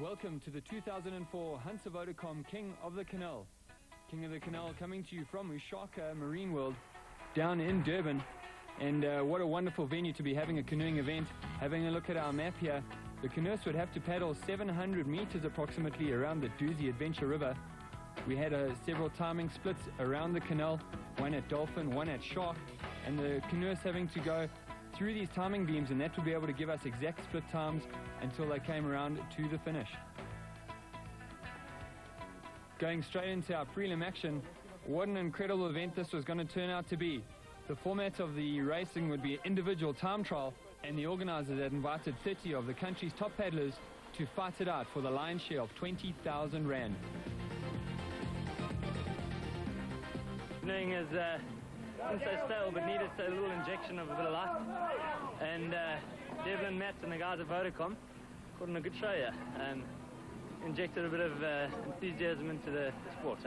Welcome to the 2004 Hunter Vodacom King of the Canal. King of the Canal coming to you from Ushaka Marine World down in Durban. And what a wonderful venue to be having a canoeing event. Having a look at our map here, the canoeists would have to paddle 700 meters approximately around the Doozy Adventure River. We had several timing splits around the canal, one at Dolphin, one at Shark, and the canoeists having to go through these timing beams, and that would be able to give us exact split times until they came around to the finish. Going straight into our prelim action, what an incredible event this was going to turn out to be. The format of the racing would be an individual time trial, and the organizers had invited 30 of the country's top paddlers to fight it out for the lion's share of 20,000 Rand. Canoeing is not so stale, but needed a little injection of a bit of life. And Devlin, Matt and the guys at Vodacom put on a good show here and injected a bit of enthusiasm into the sport.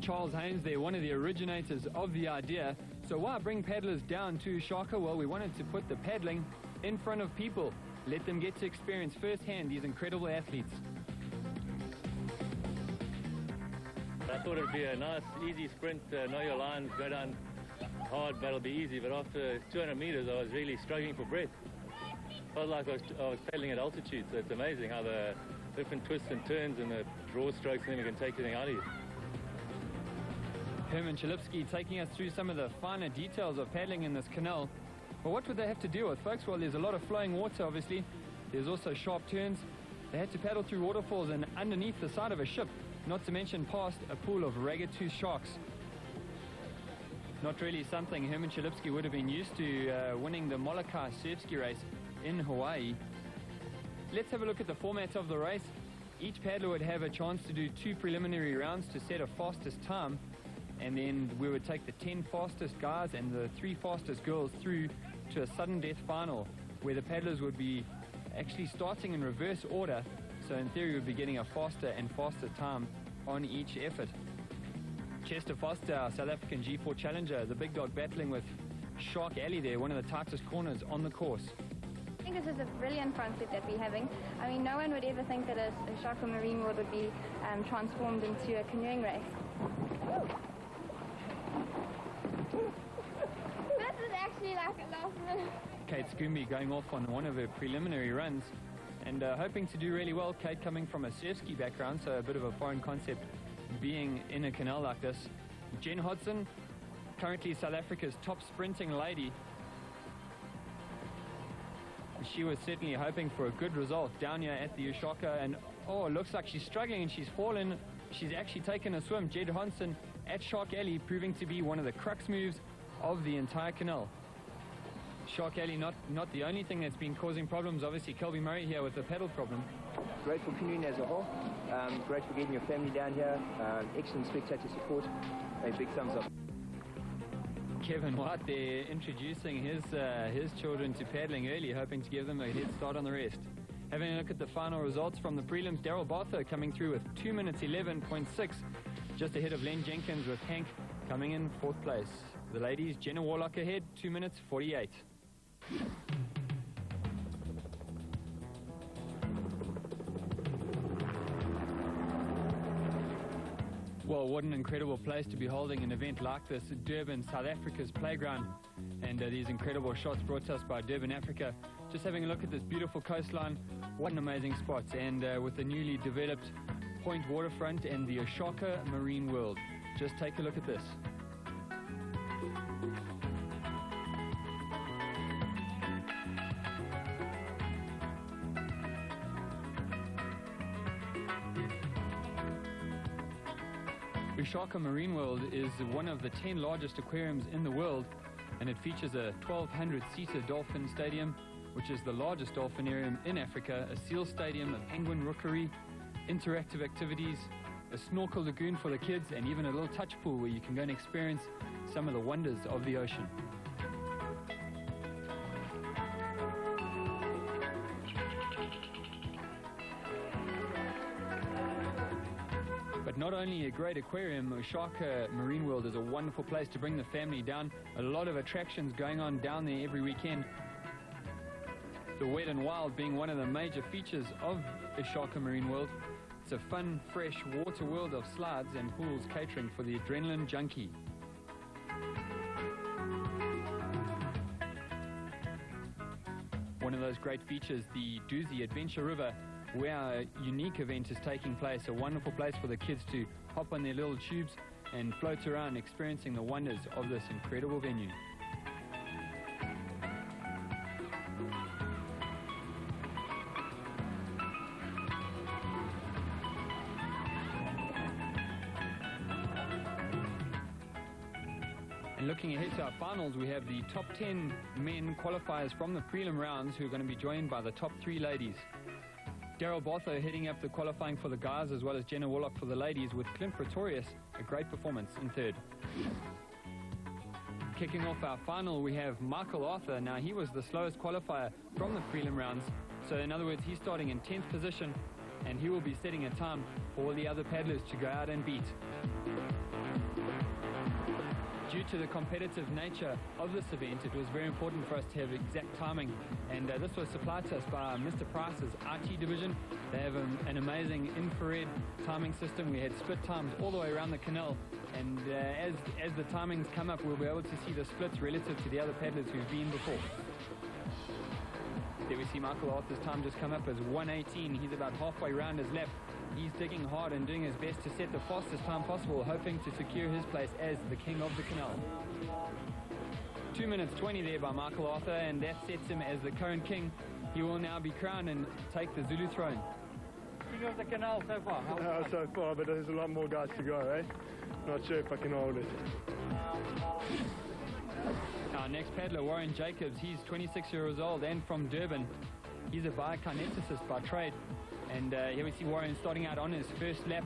Charles Haynes there, one of the originators of the idea. So why bring paddlers down to Ushaka? Well, we wanted to put the paddling in front of people, let them get to experience firsthand these incredible athletes. I thought it would be a nice, easy sprint, know your lines, go down hard, but it'll be easy. But after 200 meters, I was really struggling for breath. Felt like I was paddling at altitude, so it's amazing how the different twists and turns and the draw strokes and then we can take everything out of you. Herman Chalipsky taking us through some of the finer details of paddling in this canal. But what would they have to deal with, folks? Well, there's a lot of flowing water, obviously. There's also sharp turns. They had to paddle through waterfalls and underneath the side of a ship, not to mention past a pool of ragged-toothed sharks. Not really something Herman Chalipsky would have been used to winning the Molokai surf ski race in Hawaii. Let's have a look at the format of the race. Each paddler would have a chance to do 2 preliminary rounds to set a fastest time, and then we would take the 10 fastest guys and the 3 fastest girls through to a sudden death final, where the paddlers would be actually starting in reverse order. So in theory, we'd be getting a faster and faster time on each effort. Chester Foster, our South African G4 challenger, the big dog battling with Shark Alley there, one of the tightest corners on the course. I think this is a brilliant concept that we're having. I mean, no one would ever think that a Shark or Marine World would be transformed into a canoeing race. This is actually like a last minute. Kate Scooby going off on one of her preliminary runs and hoping to do really well. Kate coming from a surf ski background, so a bit of a foreign concept being in a canal like this. Jen Hodson, currently South Africa's top sprinting lady. She was certainly hoping for a good result down here at the Ushaka, and oh, it looks like she's struggling and she's fallen. She's actually taken a swim. Jed Hodson at Shark Alley proving to be one of the crux moves of the entire canal. Shark Alley not the only thing that's been causing problems. Obviously, Kelby Murray here with the paddle problem. Great for canoeing as a whole. Great for getting your family down here. Excellent spectator support. A big thumbs up. Kevin White there introducing his children to paddling early, hoping to give them a head start on the rest. Having a look at the final results from the prelims, Daryl Bartha coming through with 2 minutes 11.6, just ahead of Len Jenkins, with Hank coming in 4th place. The ladies, Jenna Warlock ahead, 2 minutes 48. Well, what an incredible place to be holding an event like this. Durban, South Africa's playground, and these incredible shots brought to us by Durban, Africa. Just having a look at this beautiful coastline, what an amazing spot, and with the newly developed Point waterfront and the Ushaka Marine World. Just take a look at this. Ushaka Marine World is one of the 10 largest aquariums in the world, and it features a 1,200-seater dolphin stadium, which is the largest dolphinarium in Africa, a seal stadium, a penguin rookery, interactive activities, a snorkel lagoon for the kids, and even a little touch pool where you can go and experience some of the wonders of the ocean. But not only a great aquarium, Ushaka Marine World is a wonderful place to bring the family down. A lot of attractions going on down there every weekend. The wet and wild being one of the major features of Ishaka Marine World. It's a fun, fresh water world of slides and pools catering for the adrenaline junkie. One of those great features, the Doozy Adventure River, where a unique event is taking place. A wonderful place for the kids to hop on their little tubes and float around, experiencing the wonders of this incredible venue. And looking ahead to our finals, we have the top 10 men qualifiers from the prelim rounds who are going to be joined by the top 3 ladies. Daryl Botho heading up the qualifying for the guys, as well as Jenna Warlock for the ladies, with Clint Pretorius, a great performance in third. Kicking off our final, we have Michael Arthur. Now, he was the slowest qualifier from the prelim rounds, so in other words, he's starting in 10th position, and he will be setting a time for all the other paddlers to go out and beat. Due to the competitive nature of this event, it was very important for us to have exact timing, and this was supplied to us by Mr. Price's IT division. They have an amazing infrared timing system. We had split times all the way around the canal, and as the timings come up, we'll be able to see the splits relative to the other paddlers who've been before. There we see Michael Arthur's time just come up as 1:18. He's about halfway around his lap. He's digging hard and doing his best to set the fastest time possible, hoping to secure his place as the king of the canal. 2 minutes 20 there by Michael Arthur, and that sets him as the current king. He will now be crowned and take the Zulu throne. King of the canal so far. So far, but there's a lot more guys to go, eh? Not sure if I can hold it. Our next paddler, Warren Jacobs, he's 26 years old and from Durban. He's a biokineticist by trade. And here we see Warren starting out on his first lap.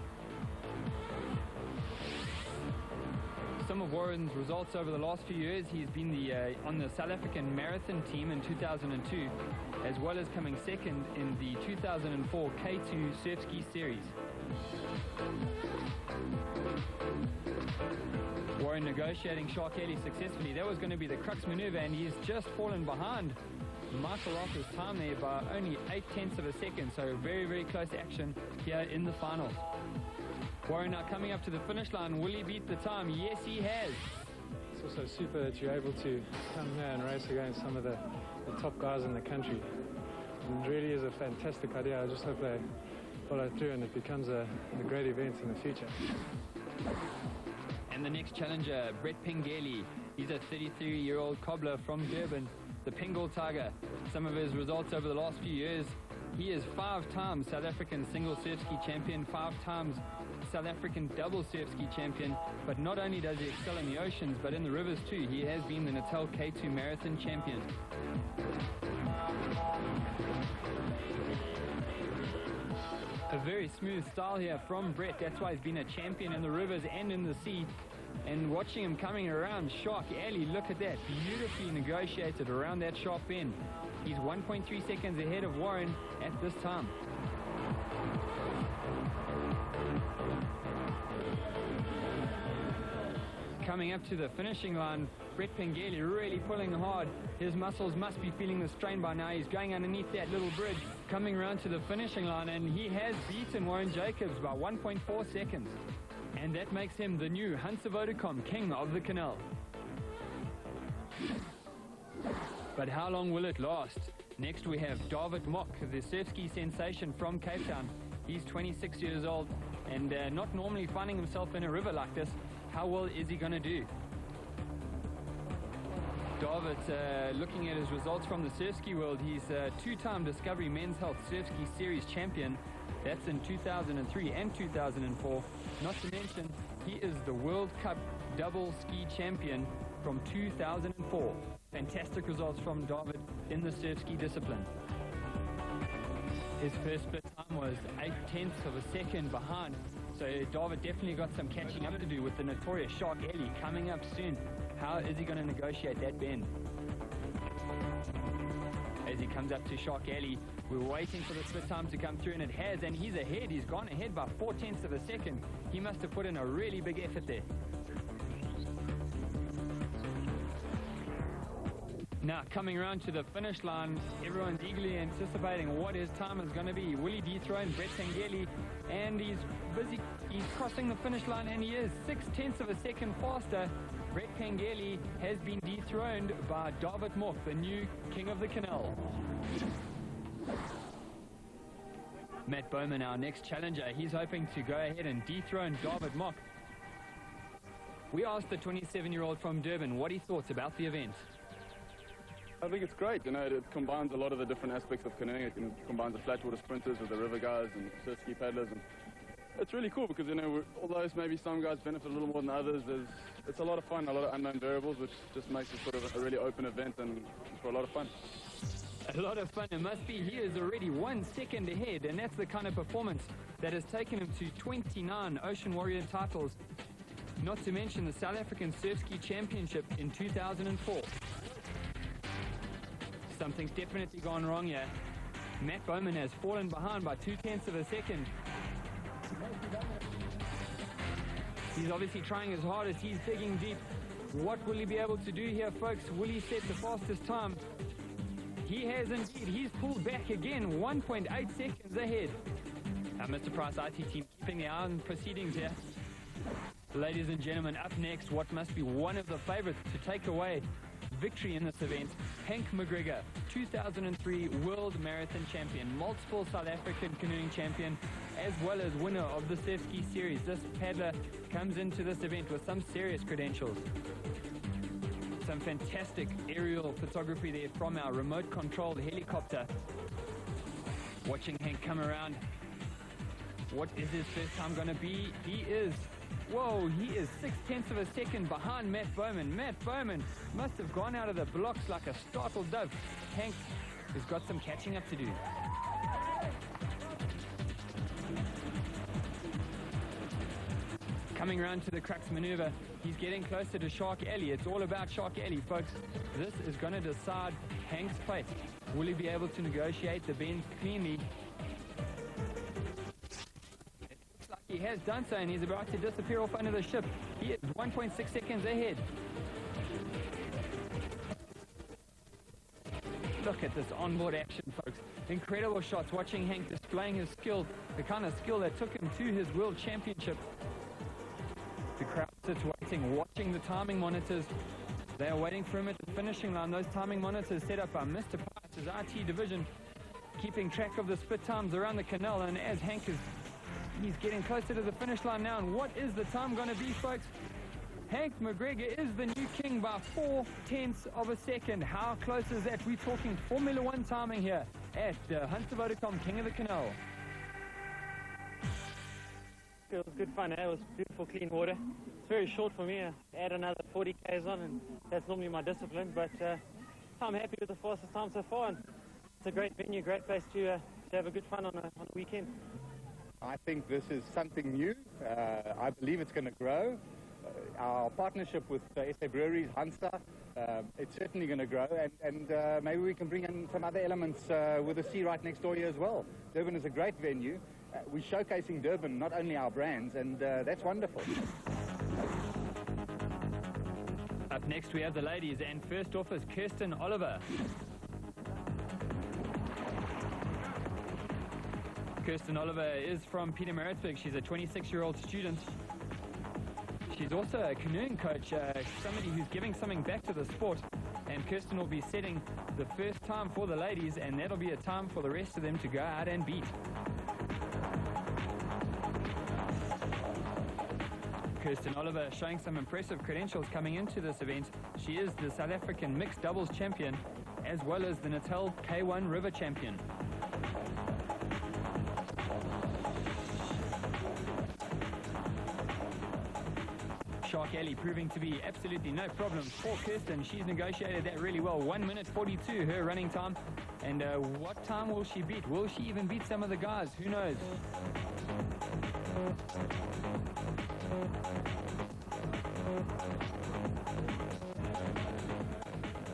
Some of Warren's results over the last few years, he's been on the South African marathon team in 2002, as well as coming second in the 2004 K2 Surf Ski Series. Warren negotiating Shark Ellie successfully. That was going to be the crux maneuver, and he's just fallen behind Michael Arthur's time there by only 0.8 of a second, so very, very close action here in the finals. Warren now coming up to the finish line. Will he beat the time? Yes, he has. It's also super that you're able to come here and race against some of the top guys in the country. It really is a fantastic idea. I just hope they follow through and it becomes a great event in the future. And the next challenger, Brett Pengeli. He's a 33-year-old cobbler from Durban, the Pengal Tiger. Some of his results over the last few years, he is 5 times South African single surf ski champion, 5 times South African double surf ski champion. But not only does he excel in the oceans, but in the rivers too. He has been the Natal K2 marathon champion. A very smooth style here from Brett. That's why he's been a champion in the rivers and in the sea. And watching him coming around Shark Alley, look at that. Beautifully negotiated around that sharp bend. He's 1.3 seconds ahead of Warren at this time. Coming up to the finishing line, Brett Pengeli really pulling hard. His muscles must be feeling the strain by now. He's going underneath that little bridge, coming around to the finishing line, and he has beaten Warren Jacobs by 1.4 seconds. And that makes him the new Hans of Vodacom, king of the canal. But how long will it last? Next we have David Mock, the surf ski sensation from Cape Town. He's 26 years old and not normally finding himself in a river like this. How well is he going to do? David, looking at his results from the surf ski world, he's a 2-time Discovery Men's Health Surf Ski Series champion. That's in 2003 and 2004. Not to mention, he is the World Cup double ski champion from 2004. Fantastic results from David in the surf ski discipline. His first split time was 0.8 of a second behind. So David definitely got some catching up to do with the notorious Shark Alley coming up soon. How is he going to negotiate that bend? As he comes up to Shark Alley, we're waiting for the split time to come through, and it has, and he's ahead. He's gone ahead by 0.4 of a second. He must have put in a really big effort there. Now, coming around to the finish line, everyone's eagerly anticipating what his time is going to be. Will he dethrone Brett Pengeli? And he's busy. He's crossing the finish line, and he is 0.6 of a second faster. Brett Pengeli has been dethroned by David Mock, the new king of the Canal. Matt Bowman, our next challenger, he's hoping to go ahead and dethrone David Mock. We asked the 27-year-old from Durban what he thought about the event. I think it's great, you know, it combines a lot of the different aspects of canoeing. It combines the flatwater sprinters with the river guys and surf ski paddlers, and it's really cool because, you know, although maybe some guys benefit a little more than others, it's a lot of fun, a lot of unknown variables, which just makes it sort of a really open event and for a lot of fun. A lot of fun. It must be. He is already 1 second ahead, and that's the kind of performance that has taken him to 29 Ocean Warrior titles, not to mention the South African Surf Ski Championship in 2004. Something's definitely gone wrong here. Matt Bowman has fallen behind by 0.2 of a second. He's obviously trying his hardest. He's digging deep. What will he be able to do here, folks? Will he set the fastest time? He has indeed. He's pulled back again, 1.8 seconds ahead. Mr. Price IT team keeping the eye on proceedings here. Ladies and gentlemen, up next, what must be one of the favorites to take away victory in this event, Hank McGregor, 2003 World Marathon Champion, multiple South African canoeing champion, as well as winner of the Surf Ski Series. This paddler comes into this event with some serious credentials. Some fantastic aerial photography there from our remote-controlled helicopter. Watching Hank come around. What is his first time going to be? He is 0.6 of a second behind Matt Bowman. Matt Bowman must have gone out of the blocks like a startled dove. Hank has got some catching up to do. Coming around to the crux maneuver, he's getting closer to Shark Alley. It's all about Shark Alley, folks. This is going to decide Hank's fate. Will he be able to negotiate the bend cleanly? He has done so, and he's about to disappear off under the ship. He is 1.6 seconds ahead. Look at this onboard action, folks. Incredible shots. Watching Hank displaying his skill, the kind of skill that took him to his world championship. The crowd sits waiting, watching the timing monitors. They are waiting for him at the finishing line. Those timing monitors set up by Mr. Price's IT division, keeping track of the split times around the canal. And as Hank he's getting closer to the finish line now. And what is the time going to be, folks? Hank McGregor is the new king by 0.4 of a second. How close is that? We're talking Formula One timing here at Hunter Vodacom, King of the Canal. It was good fun. It was beautiful, clean water. It's very short for me. I add another 40 k's on, and that's normally my discipline. But I'm happy with the fastest time so far. And it's a great venue, great place to have a good fun on a weekend. I think this is something new. I believe it's going to grow. Our partnership with SA Breweries, Hansa, it's certainly going to grow, and maybe we can bring in some other elements with the sea right next door here as well. Durban is a great venue. We're showcasing Durban, not only our brands, and that's wonderful. Up next we have the ladies, and first off is Kirsten Oliver. Kirsten Oliver is from Pietermaritzburg. She's a 26-year-old student. She's also a canoeing coach, somebody who's giving something back to the sport. And Kirsten will be setting the first time for the ladies, and that'll be a time for the rest of them to go out and beat. Kirsten Oliver showing some impressive credentials coming into this event. She is the South African mixed doubles champion, as well as the Natal K1 River champion. Shark Alley proving to be absolutely no problem for Kirsten. She's negotiated that really well. 1:42 her running time. And what time will she beat? Will she even beat some of the guys? Who knows?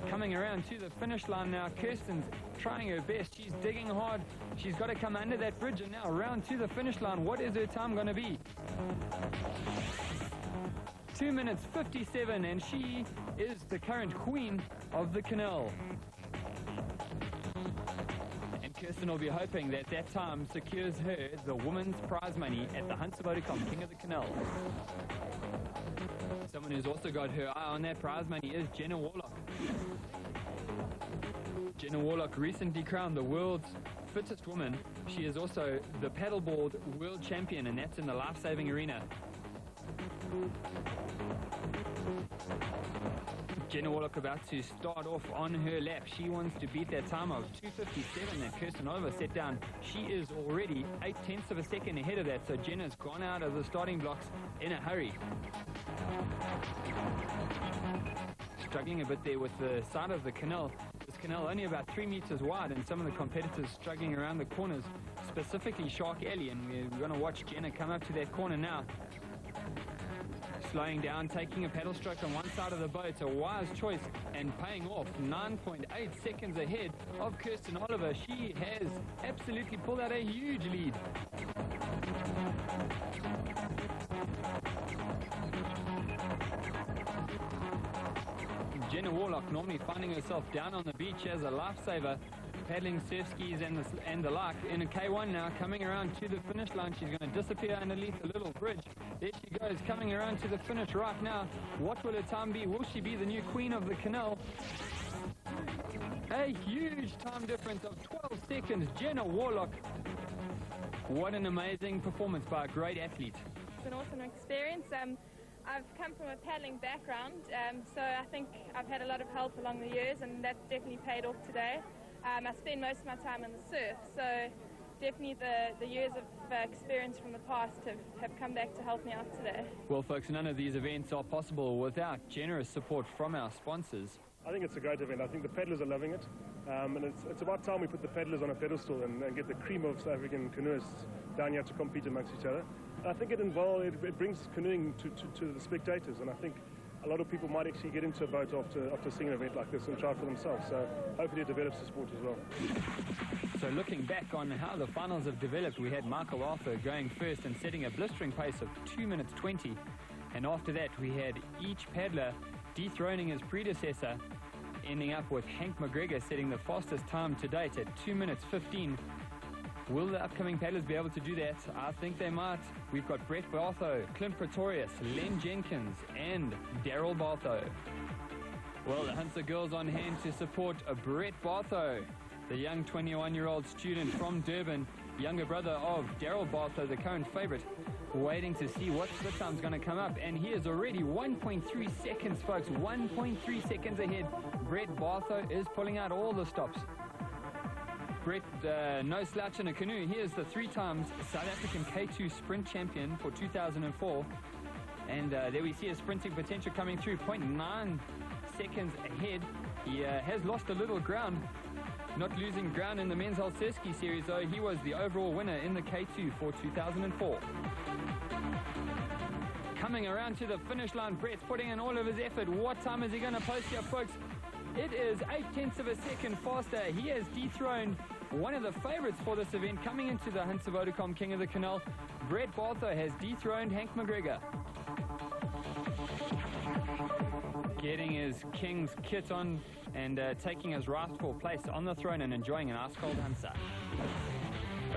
Coming around to the finish line now, Kirsten's trying her best. She's digging hard. She's got to come under that bridge, and now around to the finish line. What is her time going to be? 2 minutes 57, and she is the current queen of the Canal. And Kirsten will be hoping that that time secures her the women's prize money at the Hunter Vodacom King of the Canal. Someone who's also got her eye on that prize money is Jenna Warlock. Jenna Warlock recently crowned the world's fittest woman. She is also the paddleboard world champion, and that's in the life-saving arena. Jenna Warlock about to start off on her lap. She wants to beat that time of 2:57 that Kirsten Oliver set down. She is already 0.8 of a second ahead of that, so Jenna's gone out of the starting blocks in a hurry. Struggling a bit there with the side of the canal. This canal only about 3 meters wide, and some of the competitors struggling around the corners, specifically Shark Alley, and we're going to watch Jenna come up to that corner now. Slowing down, taking a paddle stroke on one side of the boat, a wise choice, and paying off 9.8 seconds ahead of Kirsten Oliver. She has absolutely pulled out a huge lead. Jenna Warlock normally finding herself down on the beach as a lifesaver, paddling surf skis and the like. In a K1 now, coming around to the finish line. She's going to disappear underneath a little bridge. There she goes, coming around to the finish right now. What will her time be? Will she be the new queen of the canal? A huge time difference of 12 seconds. Jenna Warlock. What an amazing performance by a great athlete. It's an awesome experience. I've come from a paddling background, so I think I've had a lot of help along the years, and that's definitely paid off today. I spend most of my time in the surf, so definitely the years of experience from the past have come back to help me out today. Well, folks, none of these events are possible without generous support from our sponsors. I think it's a great event. I think the paddlers are loving it, and it's about time we put the paddlers on a pedestal and get the cream of South African canoeists down here to compete amongst each other. I think it brings canoeing to the spectators, and I think a lot of people might actually get into a boat after seeing an event like this and try it for themselves. So hopefully it develops the sport as well. So looking back on how the finals have developed, we had Michael Arthur going first and setting a blistering pace of 2 minutes 20. And after that, we had each paddler dethroning his predecessor, ending up with Hank McGregor setting the fastest time to date at 2 minutes 15. Will the upcoming paddlers be able to do that? I think they might. We've got Brett Bartho, Clint Pretorius, Len Jenkins, and Daryl Bartho. Well, the Hunter girls on hand to support Brett Bartho, the young 21-year-old student from Durban, younger brother of Daryl Bartho, the current favorite, waiting to see what split time's going to come up. And he is already 1.3 seconds, folks, 1.3 seconds ahead. Brett Bartho is pulling out all the stops. Brett, no slouch in a canoe. He is the 3 times South African K2 sprint champion for 2004. And there we see his sprinting potential coming through, 0.9 seconds ahead. He has lost a little ground, not losing ground in the men's Helsinki series, though. He was the overall winner in the K2 for 2004. Coming around to the finish line, Brett's putting in all of his effort. What time is he going to post here, folks? It is 0.8 of a second faster. He has dethroned one of the favorites for this event coming into the Hunter Vodacom King of the Canal. Brett Bartho has dethroned Hank McGregor. Getting his King's kit on and taking his rightful place on the throne and enjoying an ice-cold Hunter.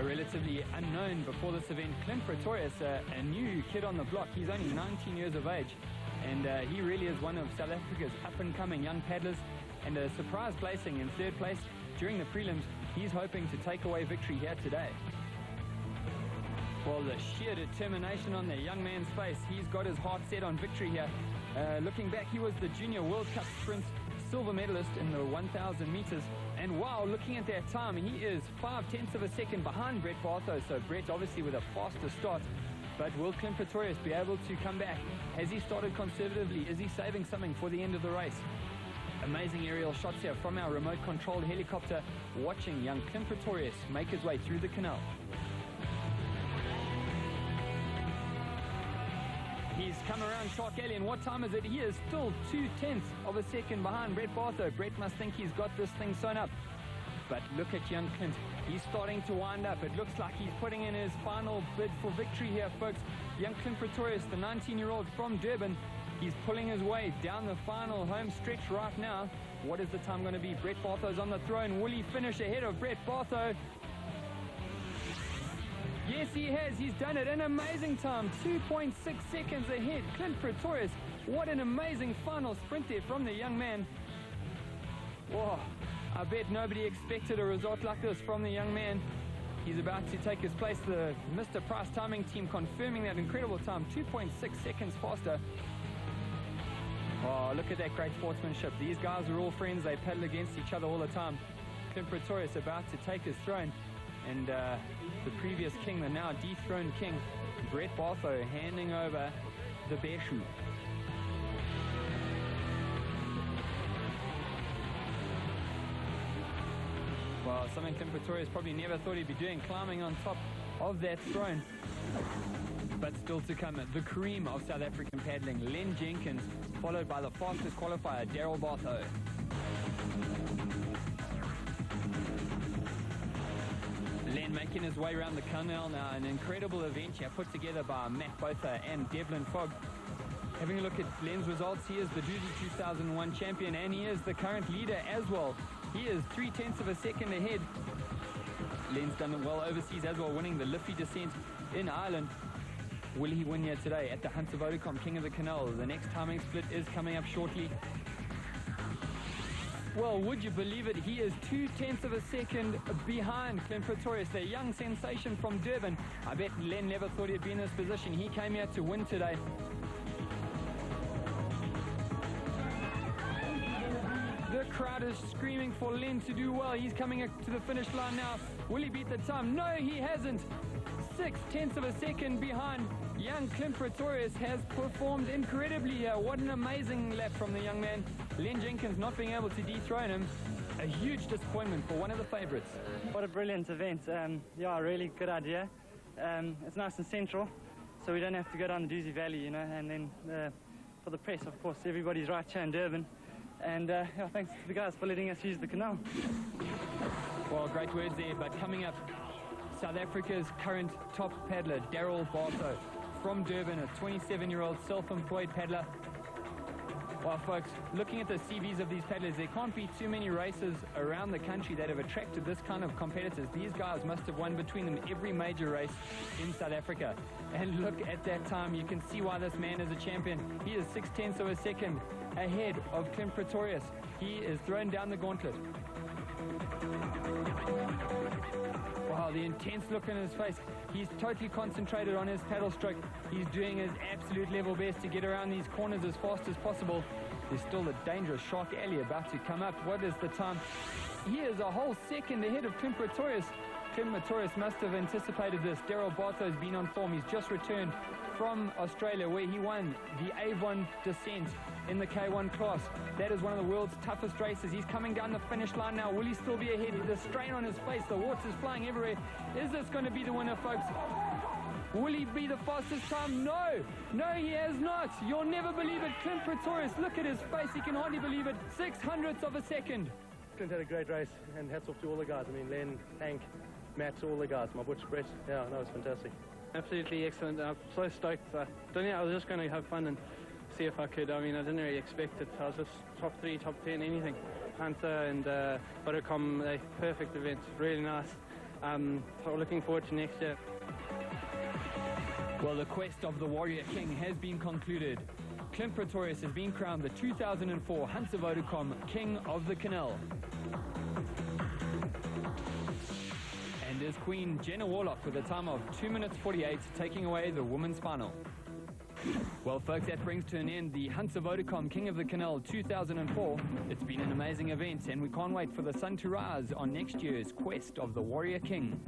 A relatively unknown before this event, Clint Pretorius, a new kid on the block. He's only 19 years of age, and he really is one of South Africa's up-and-coming young paddlers, and a surprise placing in 3rd place during the prelims. He's hoping to take away victory here today. Well, the sheer determination on the young man's face. He's got his heart set on victory here. Looking back, he was the Junior World Cup Sprint silver medalist in the 1,000 meters. And wow, looking at that time, he is 0.5 of a second behind Brett Bartho. So Brett obviously with a faster start. But will Clint Pretorius be able to come back? Has he started conservatively? Is he saving something for the end of the race? Amazing aerial shots here from our remote-controlled helicopter, watching young Clint Pretorius make his way through the canal. He's come around Shark Alley, and what time is it? He is still 0.2 of a second behind Brett Bartho. Brett must think he's got this thing sewn up. But look at young Clint. He's starting to wind up. It looks like he's putting in his final bid for victory here, folks. Young Clint Pretorius, the 19-year-old from Durban, He's pulling his way down the final home stretch right now. What is the time going to be? Brett Bartho's on the throne. Will he finish ahead of Brett Bartho? Yes, he has. He's done it. An amazing time. 2.6 seconds ahead. Clint Pretorius. What an amazing final sprint there from the young man. Whoa. I bet nobody expected a result like this from the young man. He's about to take his place. The Mr. Price timing team confirming that incredible time. 2.6 seconds faster. Oh, look at that great sportsmanship. These guys are all friends. They paddle against each other all the time. Clint Pretorius about to take his throne. And the previous king, the now dethroned king, Brett Bartho, handing over the bear shoe. Well, something Clint Pretorius probably never thought he'd be doing, climbing on top of that throne. But still to come, the cream of South African paddling, Len Jenkins, followed by the fastest qualifier, Daryl Bartho. Len making his way around the Canal now, an incredible event here put together by Matt Botha and Devlin Fogg. Having a look at Len's results, he is the Duty 2001 champion and he is the current leader as well. He is 0.3 of a second ahead. Len's done it well overseas as well, winning the Liffey descent in Ireland. Will he win here today at the Hunter Vodacom King of the Canal? The next timing split is coming up shortly. Well, would you believe it? He is 0.2 of a second behind Clint Pretorius, the young sensation from Durban. I bet Len never thought he'd be in this position. He came here to win today. The crowd is screaming for Len to do well. He's coming up to the finish line now. Will he beat the time? No, he hasn't. 0.6 of a second behind. Young Clint Pretorius has performed incredibly here. What an amazing lap from the young man. Len Jenkins not being able to dethrone him. A huge disappointment for one of the favorites. What a brilliant event. Yeah, really good idea. It's nice and central, so we don't have to go down the Doozy Valley, you know, and then for the press, of course, everybody's right here in Durban. And yeah, thanks to the guys for letting us use the canal. Well, great words there, but coming up, South Africa's current top paddler, Daryl Bartho, from Durban, a 27-year-old self-employed paddler. Well, folks, looking at the CVs of these paddlers, there can't be too many races around the country that have attracted this kind of competitors. These guys must have won between them every major race in South Africa. And look at that time. You can see why this man is a champion. He is 0.6 of a second ahead of Clint Pretorius. He is thrown down the gauntlet. Wow, the intense look in his face. He's totally concentrated on his paddle stroke. He's doing his absolute level best to get around these corners as fast as possible. There's still a dangerous shark alley about to come up. What is the time? He is a whole second ahead of Clint Pretorius. Clint Pretorius must have anticipated this. Daryl Bartho's been on form. He's just returned from Australia where he won the Avon descent in the K1 class. That is one of the world's toughest races. He's coming down the finish line now. Will he still be ahead? The strain on his face, the water's flying everywhere. Is this going to be the winner, folks? Will he be the fastest time? No, he has not. You'll never believe it. Clint Pretorius, look at his face. He can hardly believe it. 0.06 of a second. Clint had a great race, and hats off to all the guys. I mean, Len, Hank, Matt, all the guys. My butcher, Brett. Yeah, no, it's fantastic. Absolutely excellent. I'm so stoked. I was just going to have fun and see if I could. I mean, I didn't really expect it. I was just top 3, top 10, anything. Hunter and Vodacom, a perfect event. Really nice. So looking forward to next year. Well, the quest of the Warrior King has been concluded. Clint Pretorius has been crowned the 2004 Hunter Vodacom King of the Canal. And is Queen Jenna Warlock with a time of 2 minutes 48, taking away the women's final. Well, folks, that brings to an end the Hunter Vodacom King of the Canal 2004. It's been an amazing event, and we can't wait for the sun to rise on next year's quest of the Warrior King.